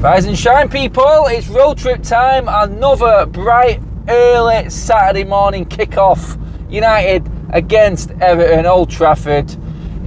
Rise and shine, people. It's road trip time. Another bright, early Saturday morning kickoff. United against Everton, Old Trafford.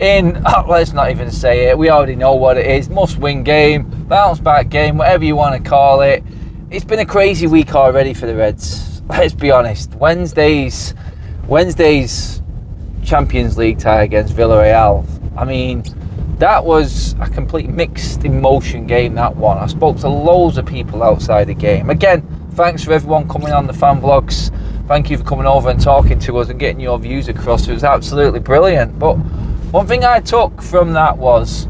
Let's not even say it. We already know what it is. Must-win game, bounce-back game, whatever you want to call it. It's been a crazy week already for the Reds. Let's be honest. Wednesday's Champions League tie against Villarreal. I mean, that was a complete mixed emotion game, that one. I spoke to loads of people outside the game. Again, thanks for everyone coming on the fan vlogs. Thank you for coming over and talking to us and getting your views across. It was absolutely brilliant. But one thing I took from that was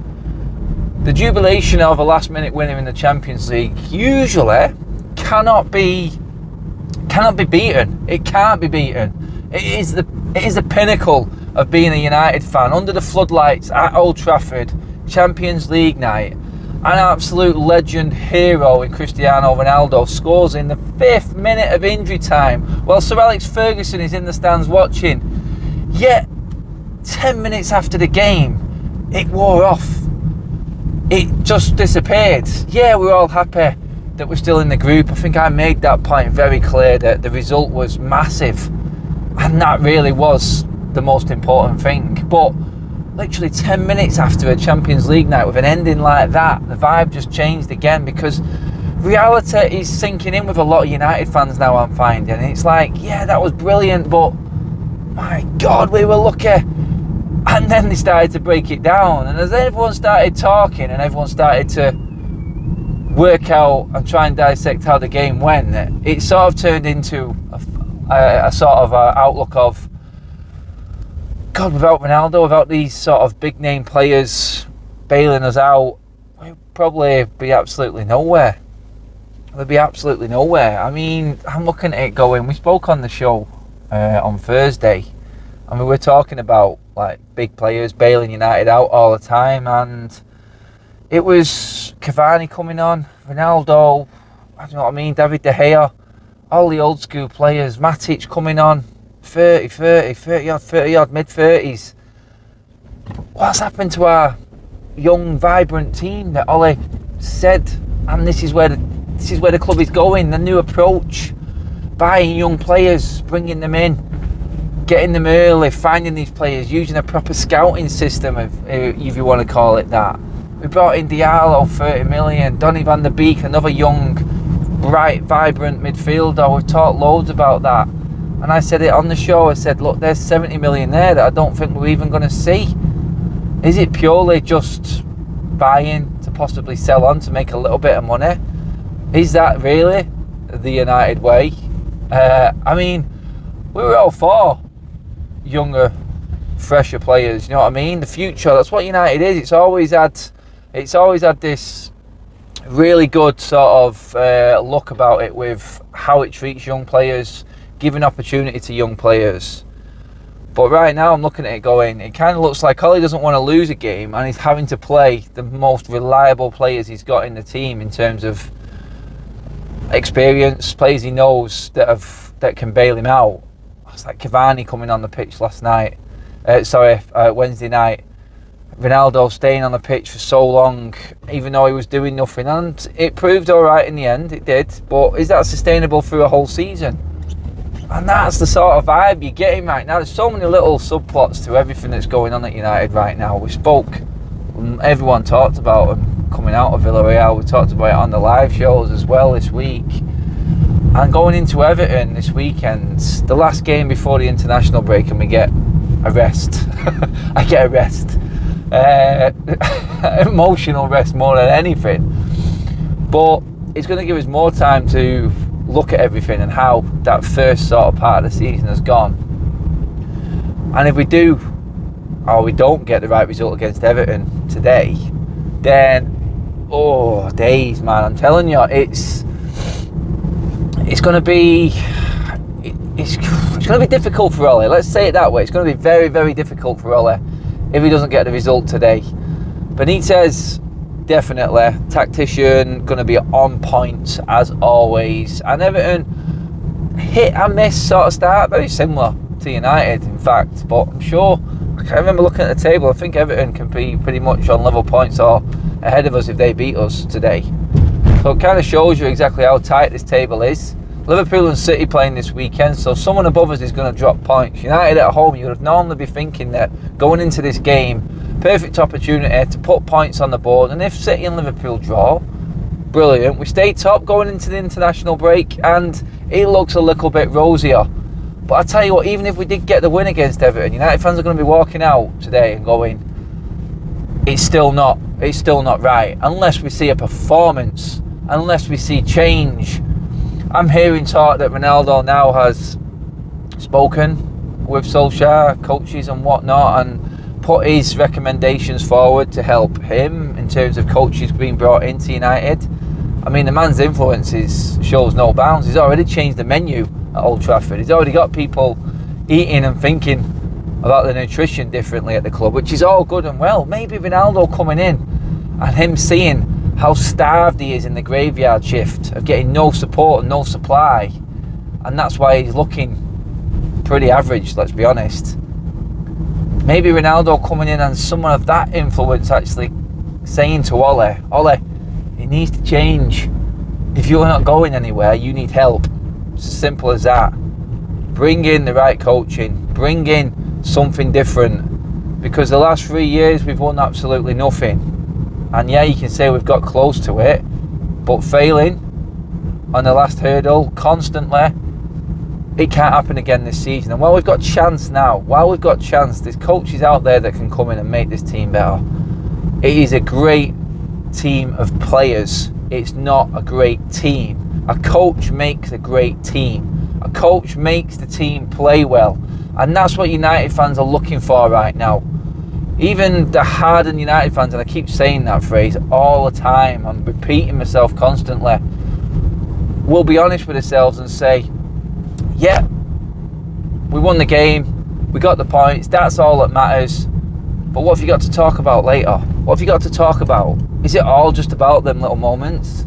the jubilation of a last-minute winner in the Champions League usually cannot be beaten. It can't be beaten. It is the pinnacle of being a United fan. Under the floodlights at Old Trafford, Champions League night, an absolute legend hero in Cristiano Ronaldo scores in the 5th minute of injury time while Sir Alex Ferguson is in the stands watching. Yet 10 minutes after the game, it wore off. It just disappeared. Yeah, we're all happy that we're still in the group. I think I made that point very clear, that the result was massive, and that really was the most important thing. But literally 10 minutes after a Champions League night with an ending like that, the vibe just changed again, because reality is sinking in with a lot of United fans now, I'm finding. And it's like, yeah, that was brilliant, but my God, we were lucky. And then they started to break it down, and as everyone started talking and everyone started to work out and try and dissect how the game went, it sort of turned into a sort of outlook of, God, without Ronaldo, without these sort of big name players bailing us out, we'd probably be absolutely nowhere. We'd be absolutely nowhere. I mean, I'm looking at it going, we spoke on the show on Thursday, and we were talking about like big players bailing United out all the time, and it was Cavani coming on, Ronaldo, I don't know what I mean, David De Gea, all the old school players, Matic coming on, 30 odd, mid-30s. What's happened to our young, vibrant team that Ole said, and this is where the club is going, the new approach, buying young players, bringing them in, getting them early, finding these players, using a proper scouting system, if you want to call it that. We brought in Diallo, 30 million, Donny van der Beek, another young, bright, vibrant midfielder. We've talked loads about that. And I said it on the show, I said, look, there's 70 million there that I don't think we're even going to see. Is it purely just buying to possibly sell on to make a little bit of money? Is that really the United way? I mean, we were all for younger, fresher players, you know what I mean? The future, that's what United is. It's always had this really good sort of look about it with how it treats young players, giving opportunity to young players. But right now I'm looking at it going, it kind of looks like Ole doesn't want to lose a game, and he's having to play the most reliable players he's got in the team in terms of experience, players he knows that can bail him out. It's like Cavani coming on the pitch Wednesday night. Ronaldo staying on the pitch for so long, even though he was doing nothing, and it proved all right in the end, it did. But is that sustainable through a whole season? And that's the sort of vibe you're getting right now. There's so many little subplots to everything that's going on at United right now. We spoke, everyone talked about them coming out of Villarreal. We talked about it on the live shows as well this week. And going into Everton this weekend, the last game before the international break, and we get a rest. I get a rest. Emotional rest more than anything. But it's going to give us more time to look at everything and how that first sort of part of the season has gone. And if we do, or we don't get the right result against Everton today, then, oh, days, man, I'm telling you, it's going to be difficult for Ole. Let's say it that way. It's going to be very, very difficult for Ole if he doesn't get the result today. Benitez, definitely. Tactician, going to be on point as always. And Everton, hit and miss sort of start. Very similar to United, in fact. But I'm sure, I can't remember looking at the table, I think Everton can be pretty much on level points or ahead of us if they beat us today. So it kind of shows you exactly how tight this table is. Liverpool and City playing this weekend, so someone above us is going to drop points. United at home, you would normally be thinking that going into this game, perfect opportunity to put points on the board, and if City and Liverpool draw, brilliant. We stay top going into the international break, and it looks a little bit rosier. But I tell you what, even if we did get the win against Everton, United fans are going to be walking out today and going, it's still not right, unless we see a performance, unless we see change. I'm hearing talk that Ronaldo now has spoken with Solskjaer, coaches and whatnot, and put his recommendations forward to help him in terms of coaches being brought into United. I mean, the man's influence shows no bounds. He's already changed the menu at Old Trafford. He's already got people eating and thinking about the nutrition differently at the club, which is all good and well. Maybe Ronaldo coming in and him seeing how starved he is in the graveyard shift of getting no support and no supply, and that's why he's looking pretty average, let's be honest. Maybe Ronaldo coming in and someone of that influence actually saying to Ole, it needs to change. If you're not going anywhere, you need help. It's as simple as that. Bring in the right coaching, bring in something different, because the last 3 years we've won absolutely nothing. And yeah, you can say we've got close to it, but failing on the last hurdle constantly, it can't happen again this season. And while we've got chance now, there's coaches out there that can come in and make this team better. It is a great team of players. It's not a great team. A coach makes a great team. A coach makes the team play well. And that's what United fans are looking for right now. Even the hardened United fans, and I keep saying that phrase all the time, I'm repeating myself constantly, we'll be honest with ourselves and say, yeah, we won the game, we got the points, that's all that matters. But what have you got to talk about later? What have you got to talk about? Is it all just about them little moments?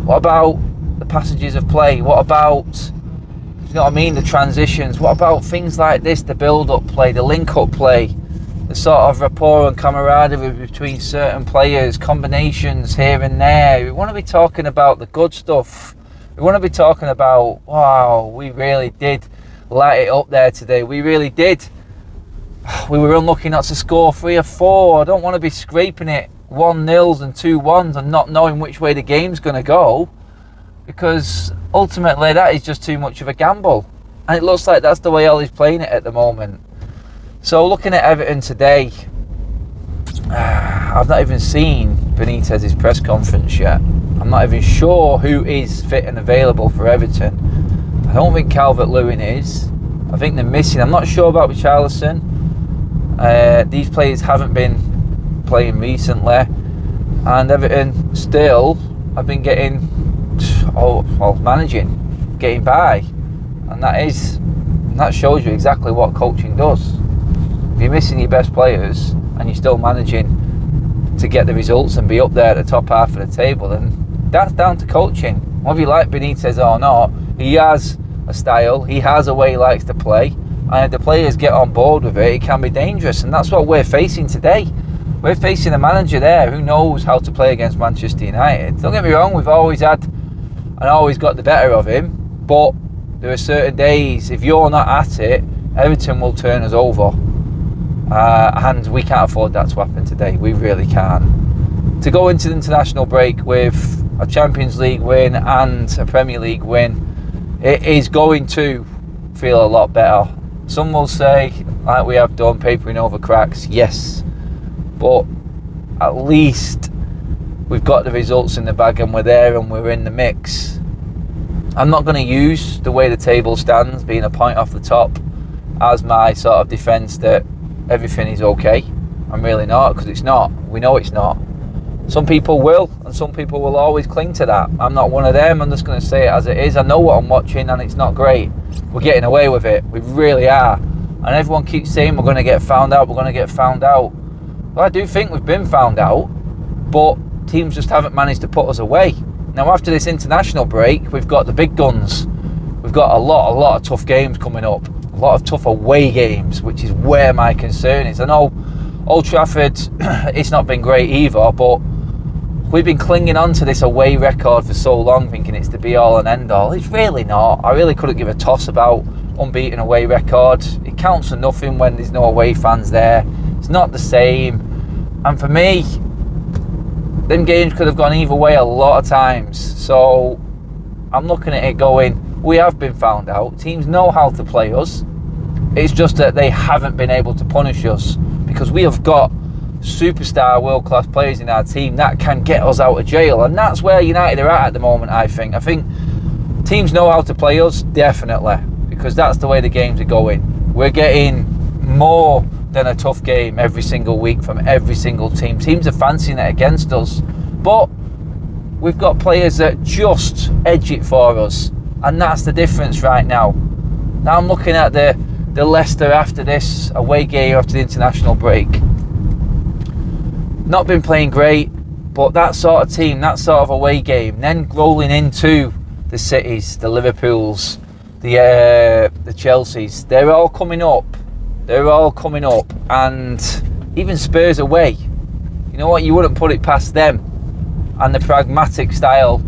What about the passages of play? What about, you know what I mean, the transitions? What about things like this, the build-up play, the link-up play? The sort of rapport and camaraderie between certain players, combinations here and there. We want to be talking about the good stuff. We want to be talking about, wow, we really did light it up there today. We really did. We were unlucky not to score 3 or 4. I don't want to be scraping it 1-0s and 2-1s and not knowing which way the game's going to go, because ultimately that is just too much of a gamble. And it looks like that's the way Ollie's playing it at the moment. So looking at Everton today, I've not even seen Benitez's press conference yet. I'm not even sure who is fit and available for Everton. I don't think Calvert-Lewin is. I think they're missing. I'm not sure about Richarlison. These players haven't been playing recently, and Everton still have been managing, getting by, and that shows you exactly what coaching does. If you're missing your best players and you're still managing to get the results and be up there at the top half of the table, then that's down to coaching. Whether you like Benitez or not, he has a style, he has a way he likes to play, and if the players get on board with it, it can be dangerous, and that's what we're facing today. We're facing a manager there who knows how to play against Manchester United. Don't get me wrong, we've always had and always got the better of him, but there are certain days, if you're not at it, Everton will turn us over. And we can't afford that to happen today. We really can't. To go into the international break with a Champions League win and a Premier League win, it is going to feel a lot better. Some will say, like we have done, papering over cracks. Yes, but at least we've got the results in the bag and we're there and we're in the mix. I'm not going to use the way the table stands, being a point off the top, as my sort of defence that everything is okay. I'm really not, because it's not. We know it's not. Some people will, and some people will always cling to that. I'm not one of them. I'm just going to say it as it is. I know what I'm watching, and it's not great. We're getting away with it. We really are. And everyone keeps saying we're going to get found out. We're going to get found out. Well, I do think we've been found out, but teams just haven't managed to put us away. Now, after this international break, we've got the big guns. We've got a lot of tough games coming up. A lot of tough away games, which is where my concern is. I know Old Trafford, it's not been great either, but we've been clinging on to this away record for so long, thinking it's the be-all and end-all. It's really not. I really couldn't give a toss about unbeaten away record. It counts for nothing when there's no away fans there. It's not the same. And for me, them games could have gone either way a lot of times. So I'm looking at it going, we have been found out. Teams know how to play us. It's just that they haven't been able to punish us, because we have got superstar world-class players in our team that can get us out of jail. And that's where United are at the moment, I think. I think teams know how to play us, definitely, because that's the way the games are going. We're getting more than a tough game every single week from every single team. Teams are fancying it against us, but we've got players that just edge it for us, and that's the difference right now. Now I'm looking at the Leicester after this away game after the international break. Not been playing great, but that sort of team, that sort of away game, then rolling into the Cities, the Liverpools, the Chelseas, they're all coming up. And even Spurs away, you know what, you wouldn't put it past them. And the pragmatic style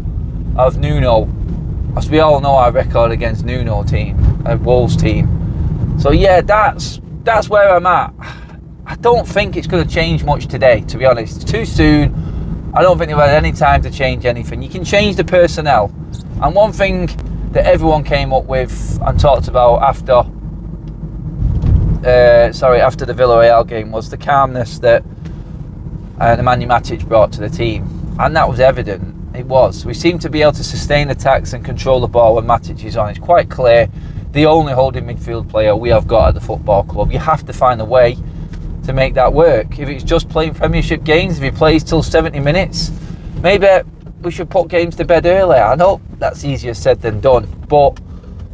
of Nuno, as we all know our record against Nuno team, Wolves team. So yeah, that's where I'm at. I don't think it's going to change much today, to be honest. It's too soon. I don't think they've had any time to change anything. You can change the personnel. And one thing that everyone came up with and talked about after the Villarreal game was the calmness that Nemanja Matic brought to the team. And that was evident. It was. We seem to be able to sustain attacks and control the ball when Matic is on. It's quite clear the only holding midfield player we have got at the football club. You have to find a way to make that work. If it's just playing Premiership games, if he plays till 70 minutes, maybe we should put games to bed earlier. I know that's easier said than done, but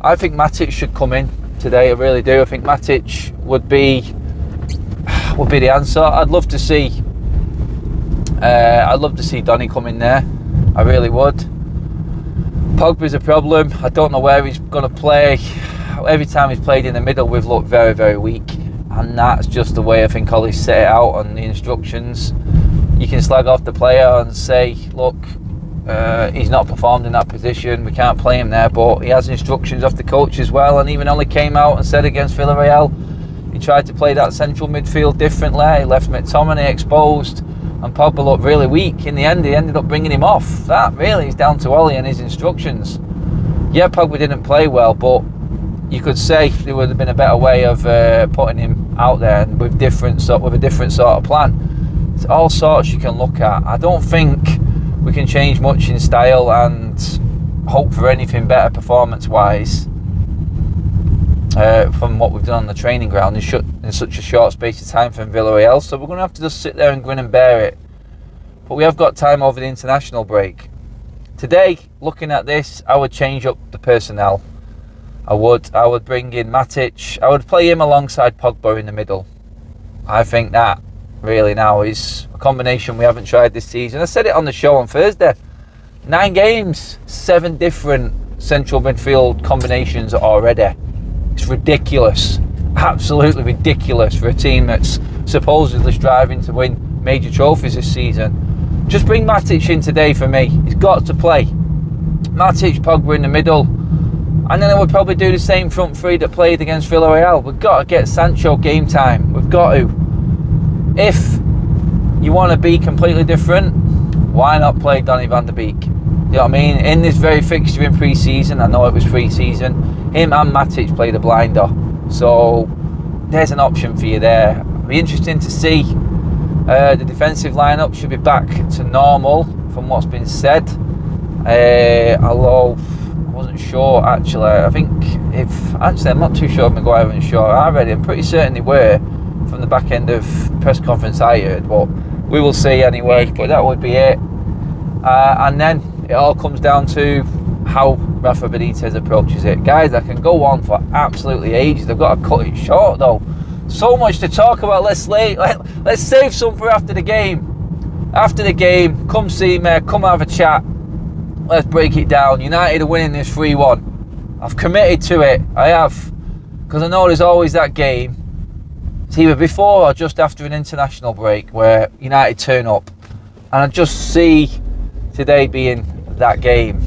I think Matic should come in today. I really do. I think Matic would be the answer. I'd love to see Donny come in there. I really would. Pogba's a problem. I don't know where he's going to play. Every time he's played in the middle, we've looked very, very weak. And that's just the way I think Ollie's set it out on the instructions. You can slag off the player and say, look, he's not performed in that position, we can't play him there, but he has instructions off the coach as well. And even Ollie came out and said against Villarreal, he tried to play that central midfield differently. He left McTominay exposed, and Pogba looked really weak. In the end, he ended up bringing him off. That really is down to Ollie and his instructions. Yeah, Pogba didn't play well, but you could say there would have been a better way of putting him out there and with a different sort of plan. It's all sorts you can look at. I don't think we can change much in style and hope for anything better performance-wise from what we've done on the training ground in such a short space of time from Villarreal. So we're going to have to just sit there and grin and bear it. But we have got time over the international break. Today, looking at this, I would change up the personnel. I would bring in Matic. I would play him alongside Pogba in the middle. I think that really now is a combination we haven't tried this season. I said it on the show on Thursday. 9 games, 7 different central midfield combinations already. It's ridiculous. Absolutely ridiculous for a team that's supposedly striving to win major trophies this season. Just bring Matic in today for me. He's got to play. Matic, Pogba in the middle. And then I would probably do the same front three that played against Villarreal. We've got to get Sancho game time. We've got to. If you want to be completely different, why not play Donny van de Beek? You know what I mean? In this very fixture in pre-season, I know it was pre-season, him and Matic played a blinder. So there's an option for you there. It'll be interesting to see. The defensive lineup should be back to normal from what's been said. Although I wasn't sure actually. I'm not too sure if Maguire and Shaw are ready. I'm pretty certain they were from the back end of press conference I heard, but we will see anyway. But that would be it. And then it all comes down to how Rafa Benitez approaches it. Guys, I can go on for absolutely ages. I've got to cut it short though. So much to talk about. Let's save some for after the game. After the game, come see me, come have a chat. Let's break it down. United are winning this 3-1. I've committed to it. I have. Because I know there's always that game. It's either before or just after an international break where United turn up And I just see today being that game.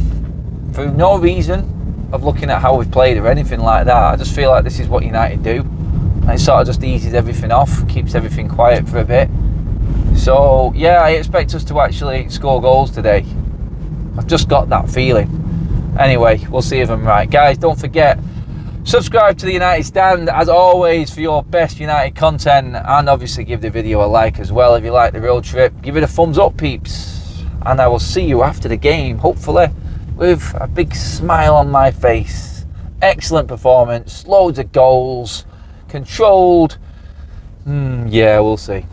For no reason of looking at how we've played or anything like that. I just feel like this is what United do. And it sort of just eases everything off, keeps everything quiet for a bit. So, yeah, I expect us to actually score goals today. I've just got that feeling. Anyway, we'll see if I'm right. Guys, don't forget, subscribe to the United Stand, as always, for your best United content. And obviously give the video a like as well if you like the road trip. Give it a thumbs up, peeps. And I will see you after the game, hopefully, with a big smile on my face. Excellent performance, loads of goals, controlled. Yeah, we'll see.